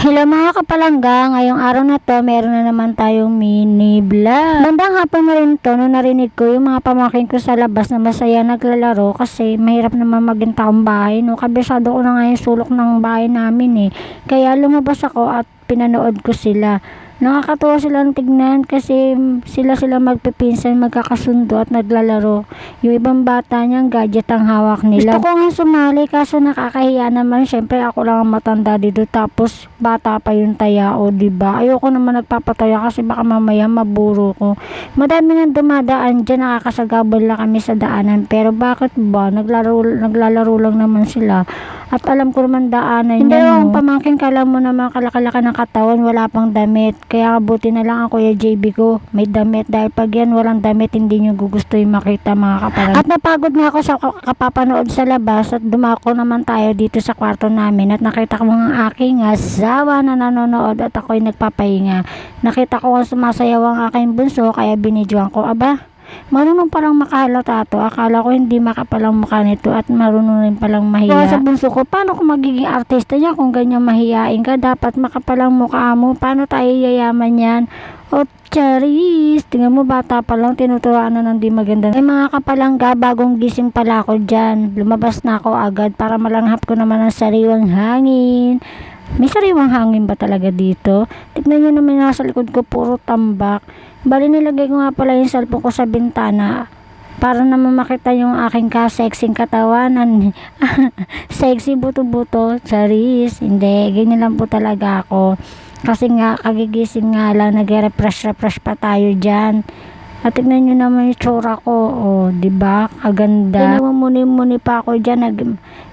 Hello mga kapalangga, ngayong araw na to meron na naman tayong mini vlog. Bandang hapon na rin to nung narinig ko yung mga pamangkin ko sa labas na masaya naglalaro kasi mahirap naman maging taong bahay, no? Kabisado ko na nga yung sulok ng bahay namin kaya lumabas ako at pinanood ko sila. Nakakatuwa silang tignan kasi sila magpipinsan, magkakasundo at naglalaro. Yung ibang bata niyang gadget ang hawak nila. Gusto ko nga sumali kaso nakakahiya naman. Syempre ako lang ang matanda dito tapos bata pa yung tayao, diba? Ayoko naman nagpapataya kasi baka mamaya maburo ko. Madami nang dumadaan dyan, nakakasagabal lang kami sa daanan. Pero bakit ba? Naglalaro lang naman sila. At alam ko naman daanan Hindi yan. Ang pamangkin kala mo naman kalakalaka ng katawan, wala pang damit. Kaya buti na lang ako Kuya JB ko may damit, dahil pag yan walang damit hindi nyo gugusto yung makita mga kapalan. At napagod nga ako sa kapapanood sa labas at dumako naman tayo dito sa kwarto namin at nakita ko ang aking asawa na nanonood at ako'y nagpapahinga. Nakita ko ang sumasayaw ang aking bunso kaya binidyoan ko. Aba, marunong palang makahalata to. Akala ko hindi makapalang mukha nito at marunong rin palang mahiya. Sa bunso ko, paano kung magiging artista niya kung ganyan mahiyain ka? Dapat makapalang mukha mo. Paano tayo yayaman yan? O charis, tingnan mo bata pa lang, tinuturoan na ng di maganda. Ay mga kapalangga, bagong gising pala ako dyan. Lumabas na ako agad para malanghap ko naman ang sariwang hangin. May sariwang hangin ba talaga dito? Tignan nyo naman nasa likod ko, puro tambak. Bali nilagay ko nga pala yung cellphone ko sa bintana para naman makita yung aking ka-sexing katawanan. Sexy buto-buto, charis. Hindi, ganyan lang po talaga ako. Kasi nga, kagigising nga lang, nag-refresh pa tayo dyan. At tignan nyo naman yung tsura ko. O, diba? Kaganda. Namumuni-muni pa ako dyan.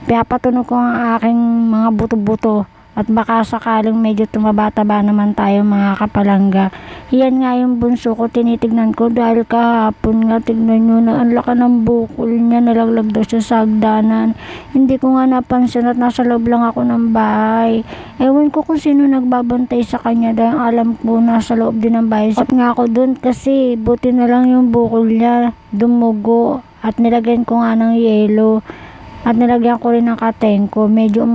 Pinapatunog ko ang aking mga buto-buto. At baka sakaling medyo tumaba-taba naman tayo mga kapalangga. Yan nga yung bunso ko, tinitignan ko dahil kahapon nga, tignan nyo na ang laka ng bukol niya, nalaglag daw siya sa hagdanan. Hindi ko nga napansin at nasa loob lang ako ng bahay. Ewan ko kung sino nagbabantay sa kanya dahil alam ko nasa loob din ng bahay. Sap nga ako dun kasi buti na lang yung bukol niya dumugo at nilagyan ko nga ng yelo at nilagyan ko rin ng katengko. Medyo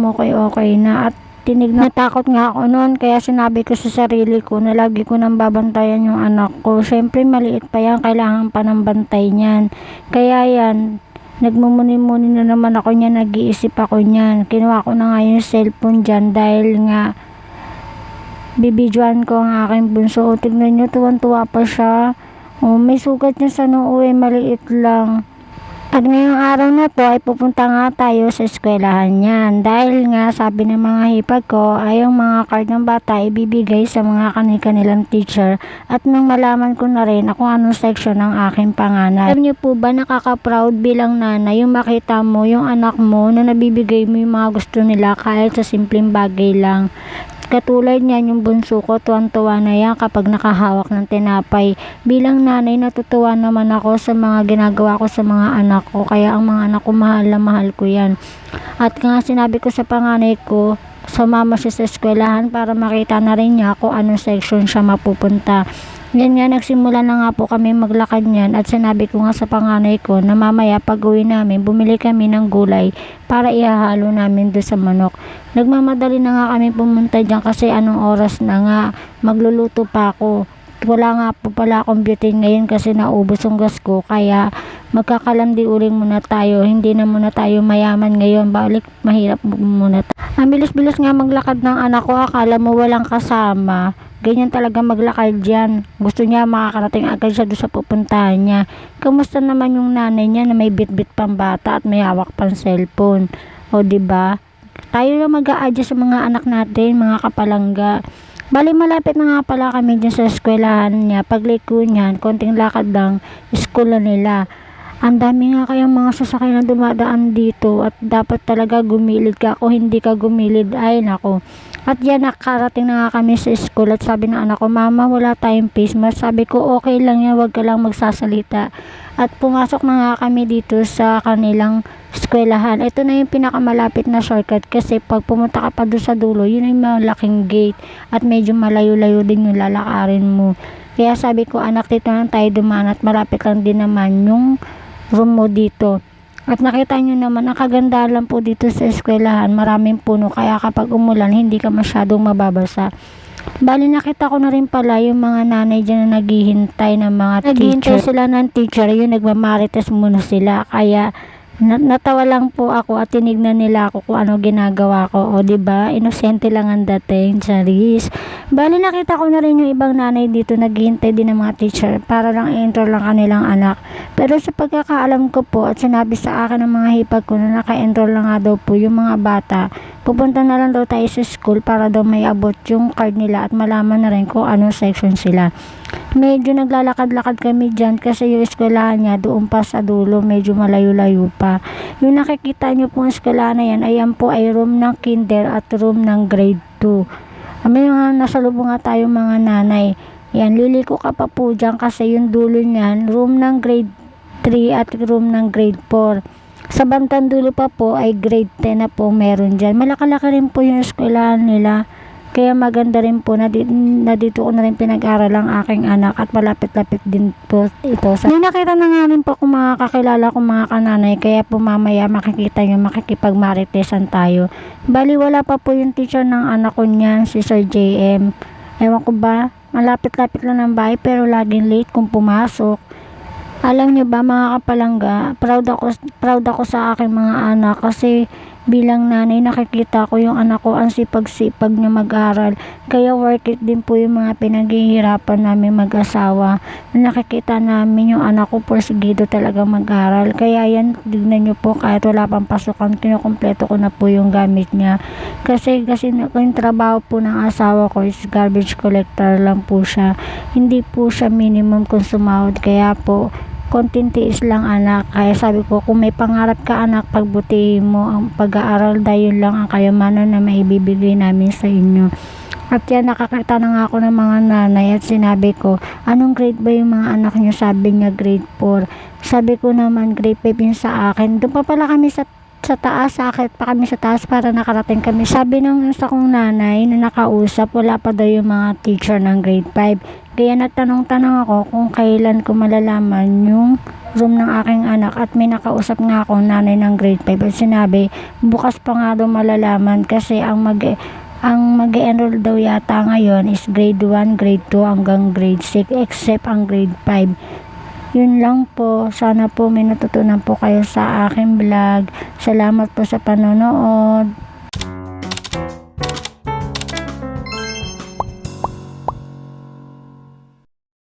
okay na at natakot nga ako noon kaya sinabi ko sa sarili ko na lagi ko nang babantayan yung anak ko. Syempre maliit pa yan, kailangan pa ng bantay niyan. Kaya yan, nagmumuni-muni na naman ako niyan, nag-iisip ako niyan. Kinuha ko na nga yung cellphone dyan dahil nga bibidyoan ko ang aking bunso. O, tignan nyo, tuwan-tuwa pa siya. O, may sugat niya sa noo, maliit lang. At ngayong araw na to ay pupunta nga tayo sa eskwelahan niyan. Dahil nga sabi ng mga hipag ko ay yung mga card ng bata ibibigay sa mga kanilang teacher. At nang malaman ko na rin kung anong section ng aking panganay. Alam niyo po ba, nakaka-proud bilang nanay yung makita mo yung anak mo na nabibigay mo yung mga gusto nila kahit sa simpleng bagay lang. Katulad niyan yung bunso ko, tuwan-tuwa na yan kapag nakahawak ng tinapay. Bilang nanay, natutuwa naman ako sa mga ginagawa ko sa mga anak ko. Kaya ang mga anak ko, mahal na mahal ko yan. At nga sinabi ko sa panganay ko, sumama siya sa eskwelahan para makita na rin niya kung anong section siya mapupunta. Yan nga, nagsimula na nga po kami maglakad niyan at sinabi ko nga sa panganay ko na mamaya pag uwi namin, bumili kami ng gulay para ihahalo namin doon sa manok. Nagmamadali na nga kami pumunta dyan kasi anong oras na nga, magluluto pa ako. Wala nga po pala akong butane ngayon kasi naubos ang gas ko, kaya magkakalandi uling muna tayo. Hindi na muna tayo mayaman ngayon, balik mahirap muna tayo. Ang bilis-bilis nga maglakad ng anak ko, akala mo walang kasama. Ganyan talaga maglakad dyan. Gusto niya makakarating agad siya doon sa pupuntahan niya. Kamusta naman yung nanay niya na may bit-bit pang bata at may hawak pang cellphone? O diba? Tayo na mag-a-adjust sa mga anak natin, mga kapalangga. Bali malapit na nga pala kami dyan sa eskwelahan niya. Pagliko niyan, konting lakad lang, school na nila. Ang dami nga kayang mga sasakyan na dumadaan dito at dapat talaga gumilid ka. Kung hindi ka gumilid, ay nako. At yan, nakarating na nga kami sa school at sabi ng anak ko, Mama, wala tayong face mask. Sabi ko, okay lang yan, wag ka lang magsasalita. At pumasok na nga kami dito sa kanilang eskwelahan. Ito na yung pinakamalapit na shortcut kasi pag pumunta ka pa doon sa dulo, yun yung malaking gate at medyo malayo-layo din yung lalakarin mo. Kaya sabi ko, anak, dito lang tayo dumaan at malapit lang din naman yung room mo dito. At nakita nyo naman, ang kagandahan lang po dito sa eskwelahan, maraming puno, kaya kapag umulan, hindi ka masyadong mababasa. Bali, nakita ko na rin pala yung mga nanay dyan na naghihintay ng mga teacher. Naghihintay sila ng teacher, yung nagmamarites muna sila. Kaya, natawa lang po ako at tinignan nila ako kung ano ginagawa ko. O, diba? Inosente lang ang dating, charis. Bali, nakita ko na rin yung ibang nanay dito naghihintay din ng mga teacher para lang i-intro lang kanilang anak. Pero sa pagkakaalam ko po at sinabi sa akin ng mga hipag ko na naka-enroll lang nga daw po yung mga bata, pupunta na lang daw tayo sa school para daw may abot yung card nila at malaman na rin kung anong section sila. Medyo naglalakad-lakad kami dyan kasi yung eskwelahan niya doon pa sa dulo, medyo malayo-layo pa. Yung nakikita nyo po ang eskwelahan na yan, ayan po ay room ng kinder at room ng grade 2. May mga nasalubong nga tayo mga nanay. Yan, liliko ka pa po dyan kasi yung dulo niyan, room ng grade 3 at room ng grade 4. Sa bandang dulo pa po ay grade 10 na po meron dyan. Malakalaki rin po yung eskwelahan nila. Kaya maganda rin po na dito ko na rin pinag-aral ang aking anak at malapit-lapit din po ito. May nakita na nga rin po kung mga kakilala kong mga kananay, kaya po mamaya makikita nyo, makikipagmaritesan tayo. Bali, wala pa po yung teacher ng anak ko niyan, si Sir JM. Ewan ko ba, malapit-lapit lang ng bahay pero laging late kung pumasok. Alam nyo ba mga kapalangga, proud ako sa aking mga anak kasi bilang nanay nakikita ko yung anak ko ang sipag-sipag niya mag-aral. Kaya worth it din po yung mga pinaghihirapan namin mag-asawa. Nakikita namin yung anak ko porsigido talaga mag-aral. Kaya yan, tignan nyo po kahit wala pang pasukan, kinukumpleto ko na po yung gamit niya. Kasi yung trabaho po ng asawa ko is garbage collector lang po siya. Hindi po siya minimum kung sumahod. Kaya po, konting tiis lang anak. Kaya sabi ko, kung may pangarap ka anak, pagbutihin mo ang pag-aaral dahil lang ang kayamanan na maibibigay namin sa inyo. At yan, nakakita na nga ako ng mga nanay at sinabi ko, anong grade ba yung mga anak nyo? Sabi niya grade 4. Sabi ko naman grade 5 yun sa akin. Doon pa pala kami sa taas, sakit pa kami sa taas para nakarating kami. Sabi ng isa kong nanay na nakausap, wala pa daw yung mga teacher ng grade 5. Kaya nagtanong-tanong ako kung kailan ko malalaman yung room ng aking anak at may nakausap nga ako nanay ng grade 5 at sinabi, bukas pa nga daw malalaman kasi ang mag-enroll daw yata ngayon is grade 1, grade 2 hanggang grade 6 except ang grade 5. Yun lang po. Sana po may natutunan po kayo sa aking vlog. Salamat po sa panonood.